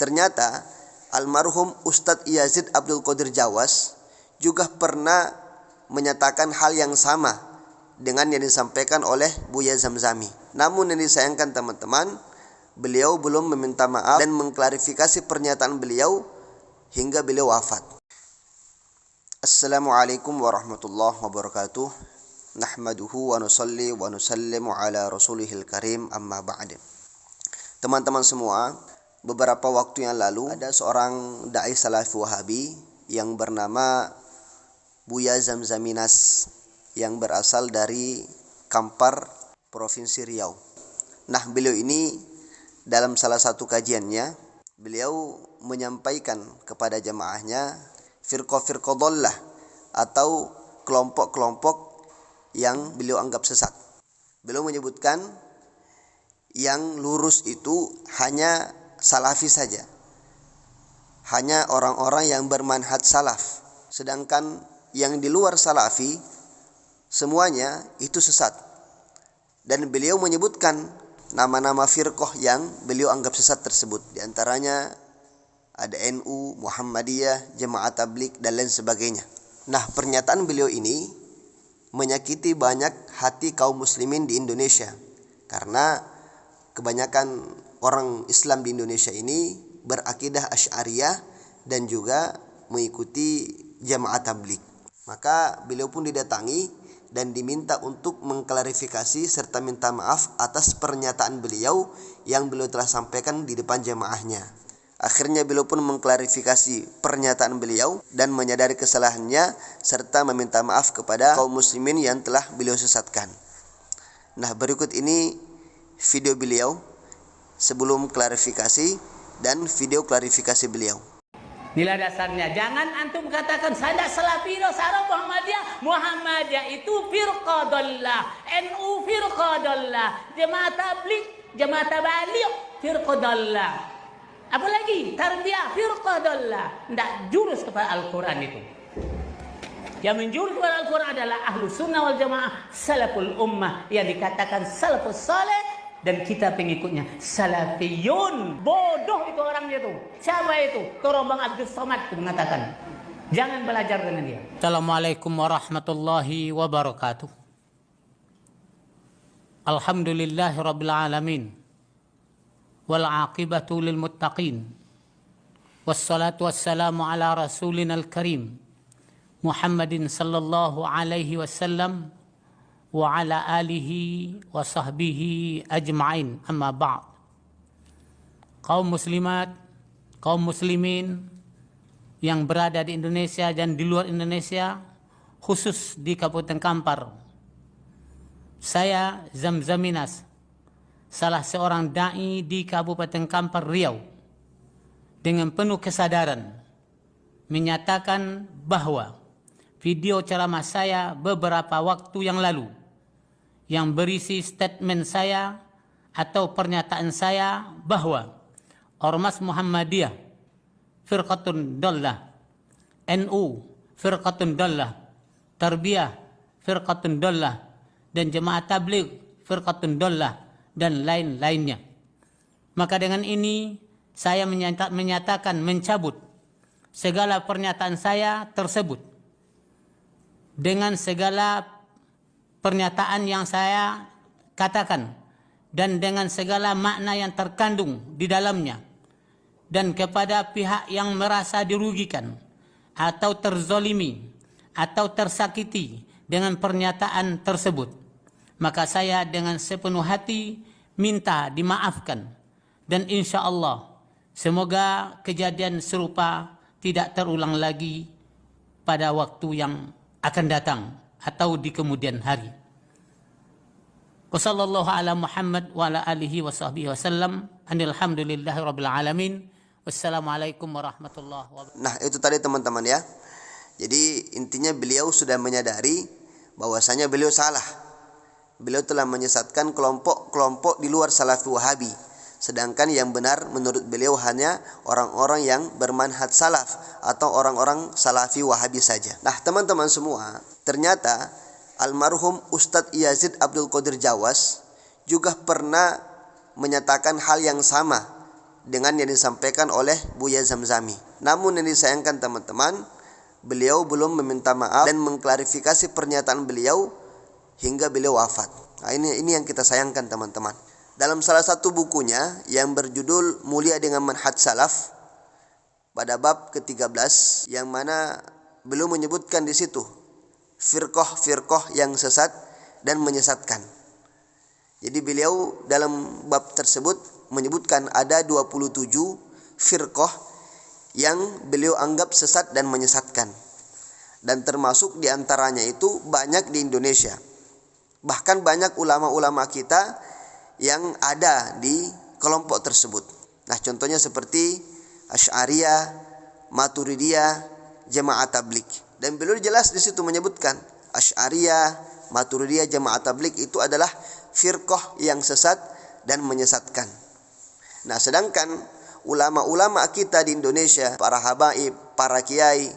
Ternyata almarhum Ustadz Yazid Abdul Qadir Jawas juga pernah menyatakan hal yang sama dengan yang disampaikan oleh Buya Zamzami. Namun yang disayangkan teman-teman, beliau belum meminta maaf dan mengklarifikasi pernyataan beliau hingga beliau wafat. Assalamualaikum warahmatullahi wabarakatuh. Nahmaduhu wa nusalli wa nusallimu ala rasulihil karim, amma ba'd. Teman-teman semua, beberapa waktu yang lalu ada seorang dai salafi wahabi yang bernama Buya Zamzaminas yang berasal dari Kampar, Provinsi Riau. Nah, beliau ini dalam salah satu kajiannya, beliau menyampaikan kepada jamaahnya firqah-firqah dhallah atau kelompok-kelompok yang beliau anggap sesat. Beliau menyebutkan yang lurus itu hanya salafi saja, hanya orang-orang yang bermanhaj salaf. Sedangkan yang di luar salafi semuanya itu sesat. Dan beliau menyebutkan nama-nama firqah yang beliau anggap sesat tersebut. Di antaranya ada NU, Muhammadiyah, Jemaah Tabligh dan lain sebagainya. Nah, pernyataan beliau ini menyakiti banyak hati kaum muslimin di Indonesia, karena kebanyakan orang Islam di Indonesia ini berakidah Asy'ariyah dan juga mengikuti Jemaah Tabligh. Maka beliau pun didatangi dan diminta untuk mengklarifikasi serta minta maaf atas pernyataan beliau yang beliau telah sampaikan di depan jemaahnya. Akhirnya beliau pun mengklarifikasi pernyataan beliau dan menyadari kesalahannya serta meminta maaf kepada kaum muslimin yang telah beliau sesatkan. Nah, berikut ini video beliau sebelum klarifikasi dan video klarifikasi beliau. Nilai dasarnya, jangan antum katakan saya salafino, saya Muhammadiyah itu firqah dhallah, NU firqah dhallah, Jemaah Tabligh, Jemaah Tabligh firqah dhallah. Apalagi tarbiyah firqah dhallah. Tidak jurus kepada Al-Quran itu. Yang menjurus kepada Al-Quran adalah ahlu sunnah wal jamaah, salaful ummah, yang dikatakan salafus saleh, dan kita pengikutnya salafiyun. Bodoh itu orangnya itu. Siapa itu? Torombang Abdul Somad itu mengatakan. Jangan belajar dengan dia. Assalamualaikum warahmatullahi wabarakatuh. Alhamdulillahi rabbil alamin. Wal aqibatu lil muttaqin. Wassalatu wassalamu ala rasulinal karim Muhammadin sallallahu alaihi wasallam wa ala alihi wa sahbihi ajma'in, amma ba'd. Kaum muslimat, kaum muslimin yang berada di Indonesia dan di luar Indonesia, khusus di Kabupaten Kampar. Saya Zamzaminas, salah seorang dai di Kabupaten Kampar Riau, dengan penuh kesadaran menyatakan bahwa video ceramah saya beberapa waktu yang lalu yang berisi statement saya atau pernyataan saya bahwa Ormas Muhammadiyah firqatun dhallah, NU firqatun dhallah, Tarbiyah firqatun dhallah, dan Jemaah Tabligh firqatun dhallah, dan lain-lainnya. Maka dengan ini saya menyatakan mencabut segala pernyataan saya tersebut dengan segala pernyataan yang saya katakan dan dengan segala makna yang terkandung di dalamnya, dan kepada pihak yang merasa dirugikan atau terzolimi atau tersakiti dengan pernyataan tersebut, maka saya dengan sepenuh hati minta dimaafkan, dan insya Allah semoga kejadian serupa tidak terulang lagi pada waktu yang akan datang atau di kemudian hari. Wassallallahu ala Muhammad wa ala alihi wa sahbihi wasallam. Alhamdulillahi rabbil alamin. Wassalamualaikum warahmatullahi wabarakatuh. Nah, itu tadi teman-teman ya. Jadi intinya beliau sudah menyadari bahwasanya beliau salah. Beliau telah menyesatkan kelompok-kelompok di luar salafi wahabi. Sedangkan yang benar menurut beliau hanya orang-orang yang bermanhaj salaf atau orang-orang salafi wahabi saja. Nah, teman-teman semua, ternyata almarhum Ustadz Yazid Abdul Qadir Jawas juga pernah menyatakan hal yang sama dengan yang disampaikan oleh Buya Zamzami. Namun yang disayangkan teman-teman, beliau belum meminta maaf dan mengklarifikasi pernyataan beliau hingga beliau wafat. Nah, ini yang kita sayangkan teman-teman. Dalam salah satu bukunya yang berjudul Mulia dengan Manhaj Salaf, pada bab ke-13, yang mana beliau menyebutkan di situ firqah yang sesat dan menyesatkan. Jadi beliau dalam bab tersebut menyebutkan ada 27 firqah yang beliau anggap sesat dan menyesatkan. Dan termasuk diantaranya itu banyak di Indonesia. Bahkan banyak ulama-ulama kita yang ada di kelompok tersebut. Nah, contohnya seperti Asy'ariyah, Maturidiyah, Jamaah Tabligh. Dan beliau jelas di situ menyebutkan Asy'ariyah, Maturidiyah, Jamaah Tabligh itu adalah firqah yang sesat dan menyesatkan. Nah, sedangkan ulama-ulama kita di Indonesia, para habaib, para kiai,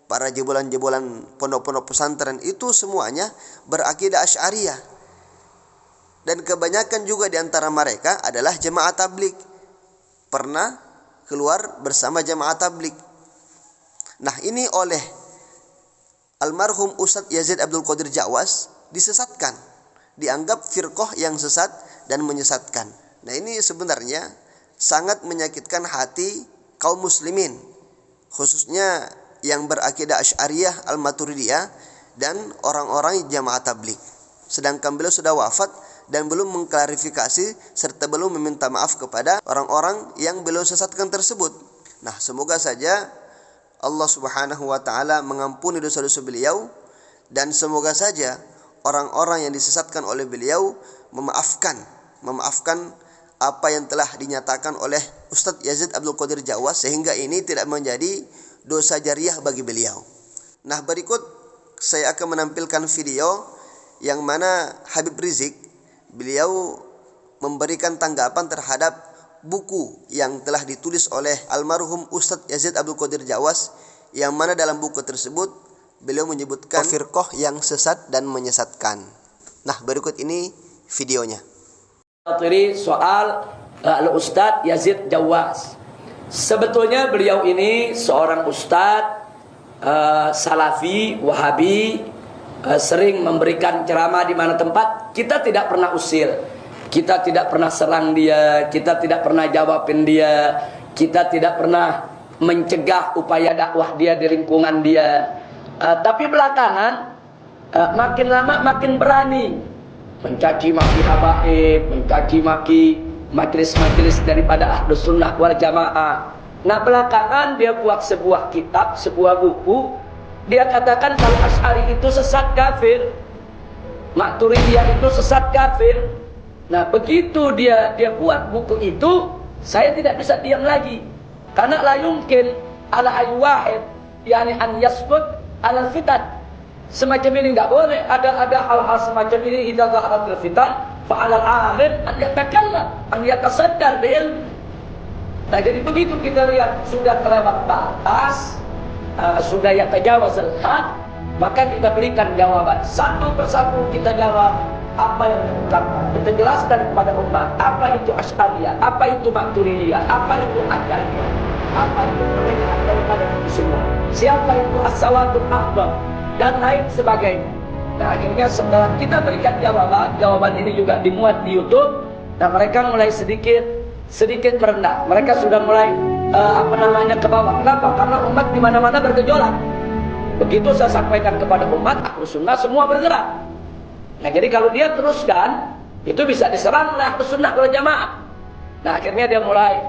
para jebolan-jebolan pondok-pondok pesantren itu semuanya berakidah Asy'ariyah. Dan kebanyakan juga di antara mereka adalah Jamaah Tabligh. Pernah keluar bersama Jamaah Tabligh. Nah, ini oleh almarhum Ustadz Yazid Abdul Qadir Jawas disesatkan, dianggap firqah yang sesat dan menyesatkan. Nah, ini sebenarnya sangat menyakitkan hati kaum muslimin, khususnya yang berakidah Asy'ariyah, Al-Maturidiyah, dan orang-orang Jamaah Tabligh. Sedangkan beliau sudah wafat dan belum mengklarifikasi serta belum meminta maaf kepada orang-orang yang beliau sesatkan tersebut. Nah, semoga saja Allah Subhanahu wa taala mengampuni dosa-dosa beliau, dan semoga saja orang-orang yang disesatkan oleh beliau memaafkan apa yang telah dinyatakan oleh Ustadz Yazid Abdul Qadir Jawas, sehingga ini tidak menjadi dosa jariah bagi beliau. Nah, berikut saya akan menampilkan video yang mana Habib Rizik beliau memberikan tanggapan terhadap buku yang telah ditulis oleh almarhum Ustadz Yazid Abdul Qadir Jawas, yang mana dalam buku tersebut beliau menyebutkan firqah yang sesat dan menyesatkan. Nah, berikut ini videonya. Soal Al-Ustadz Yazid Jawas. Sebetulnya beliau ini seorang ustadz salafi, wahabi, sering memberikan ceramah di mana tempat. Kita tidak pernah usir, kita tidak pernah serang dia, kita tidak pernah jawabin dia, kita tidak pernah mencegah upaya dakwah dia di lingkungan dia. Tapi belakangan makin lama makin berani mencaci maki habaib, mencaci maki majelis-majelis daripada Ahlus Sunnah wal Jamaah. Nah, belakangan dia buat sebuah kitab, sebuah buku. Dia katakan kalau Asy'ari itu sesat kafir, Maturidiyah itu sesat kafir. Nah, begitu dia buat buku itu, saya tidak bisa diam lagi. Karena la yumkin ala aywahid, yani an yasbut ala fitan. Semacam ini enggak boleh, ada hal-hal semacam ini. Idza zaharatil fitan fa 'alal 'alim an yatakallam, an yatasaddar bil. Nah, jadi begitu kita lihat sudah terlewat batas, sudah yatajawaz al-had, maka kita berikan jawaban satu persatu. Kita jawab apa yang diungkapkan, kita jelaskan kepada umat apa itu Asy'ariyah, apa itu Maturidiyah, apa itu Asy'ariyah, apa itu perbedaan daripada itu semua, siapa itu as-sawadul akbar, dan lain sebagainya. Nah, akhirnya setelah kita berikan jawaban ini juga dimuat di YouTube. Nah, mereka mulai sedikit merendah. Mereka sudah mulai ke bawah. Kenapa? Karena umat di mana-mana bergejolak. Begitu saya sampaikan kepada umat, Ahlus Sunnah semua bergerak. Nah, jadi kalau dia teruskan, itu bisa diserang oleh Ahlus Sunnah wal Jamaah. Nah, akhirnya dia mulai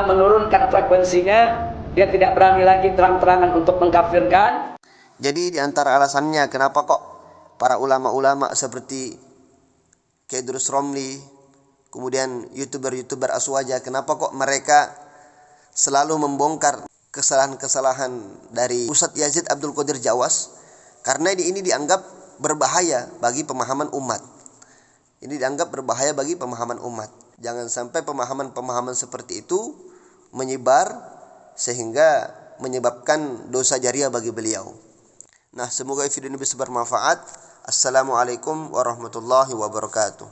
menurunkan frekuensinya. Dia tidak berani lagi terang-terangan untuk mengkafirkan. Jadi di antara alasannya kenapa kok para ulama-ulama seperti Kiai Idrus Romli, kemudian YouTuber Aswaja, kenapa kok mereka selalu membongkar kesalahan-kesalahan dari Ustadz Yazid Abdul Qadir Jawas? Karena ini dianggap berbahaya bagi pemahaman umat. Ini dianggap berbahaya bagi pemahaman umat. Jangan sampai pemahaman-pemahaman seperti itu menyebar sehingga menyebabkan dosa jariah bagi beliau. Nah, semoga video ini bisa bermanfaat. Assalamualaikum warahmatullahi wabarakatuh.